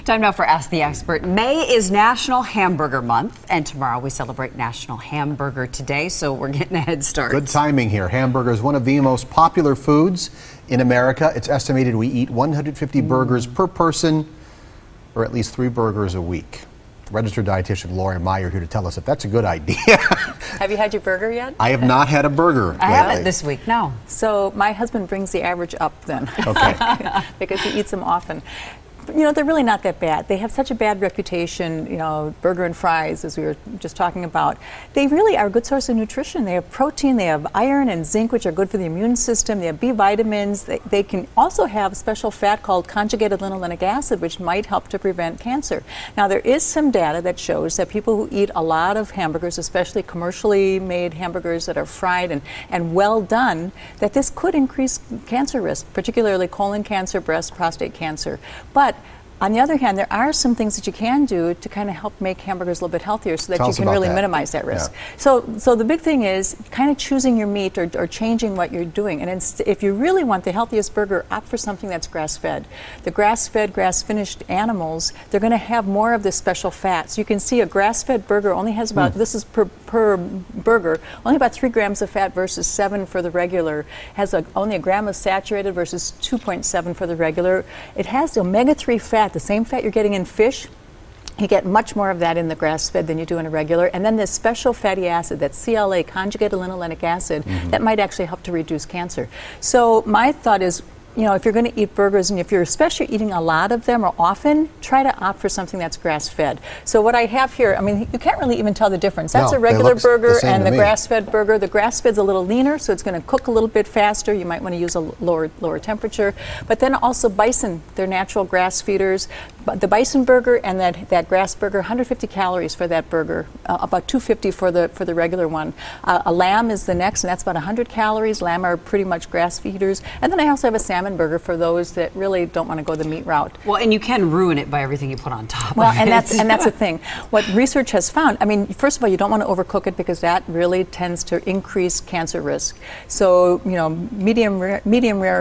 Time now for Ask the Expert. May is National Hamburger Month, and tomorrow we celebrate National Hamburger Day, so we're getting a head start. Good timing here. Hamburger is one of the most popular foods in America. It's estimated we eat 150 burgers per person, or at least 3 burgers a week. Registered dietitian Lori Meyer here to tell us if that's a good idea. Have you had your burger yet? I have not had a burger I lately. haven't this week, no. So my husband brings the average up then. Okay. Because he eats them often. You know, they're really not that bad. They have such a bad reputation, you know, burger and fries, as we were just talking about. They really are a good source of nutrition. They have protein, they have iron and zinc, which are good for the immune system. They have B vitamins. They can also have special fat called conjugated linolenic acid, which might help to prevent cancer. Now, there is some data that shows that people who eat a lot of hamburgers, especially commercially made hamburgers that are fried and well done, that this could increase cancer risk, particularly colon cancer, breast, prostate cancer. But on the other hand, there are some things that you can do to kind of help make hamburgers a little bit healthier so that you can really minimize that risk. Yeah. So the big thing is kind of choosing your meat or changing what you're doing. And if you really want the healthiest burger, opt for something that's grass-fed. The grass-fed, grass-finished animals, they're going to have more of this special fat. So you can see a grass-fed burger only has about, this is per burger, only about 3 grams of fat versus 7 for the regular. Has only a gram of saturated versus 2.7 for the regular. It has omega-3 fat. The same fat you're getting in fish, you get much more of that in the grass-fed than you do in a regular. And then this special fatty acid, that CLA, conjugated linolenic acid, that might actually help to reduce cancer. So my thought is, you know, if you're going to eat burgers, and if you're especially eating a lot of them or often, try to opt for something that's grass-fed. So what I have here, I mean, you can't really even tell the difference. That's a regular burger and the grass-fed burger. The grass-fed's a little leaner, so it's going to cook a little bit faster. You might want to use a lower temperature. But then also bison, they're natural grass feeders. But the bison burger and that grass burger, 150 calories for that burger, about 250 for the regular one. A lamb is the next, and that's about 100 calories. Lamb are pretty much grass feeders. And then I also have a salmon burger for those that really don't want to go the meat route. Well, and you can ruin it by everything you put on top. Well, and that's the thing. What research has found, I mean, first of all, you don't want to overcook it because that really tends to increase cancer risk. So, you know, medium rare,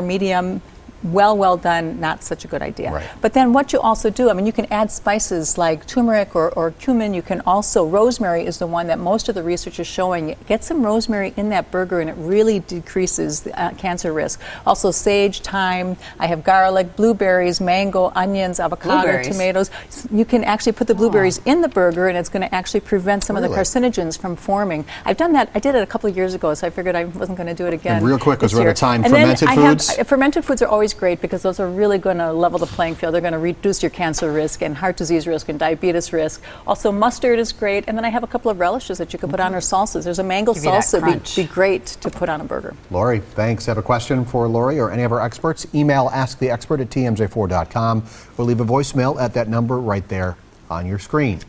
medium well done, not such a good idea. Right. But then what you also do, I mean, you can add spices like turmeric or cumin. You can also, rosemary is the one that most of the research is showing. Get some rosemary in that burger and it really decreases the cancer risk. Also sage, thyme, I have garlic, blueberries, mango, onions, avocado, tomatoes. You can actually put the blueberries in the burger and it's going to actually prevent some of the carcinogens from forming. I've done that, I did it a couple of years ago, so I figured I wasn't going to do it again. And real quick, because we're out of time, and fermented foods? Fermented foods are always great because those are really going to level the playing field. They're going to reduce your cancer risk and heart disease risk and diabetes risk. Also, mustard is great. And then I have a couple of relishes that you can put on or salsas. There's a mango salsa would be great to put on a burger. Lori, thanks. Have a question for Lori or any of our experts? Email asktheexpert@tmj4.com or leave a voicemail at that number right there on your screen.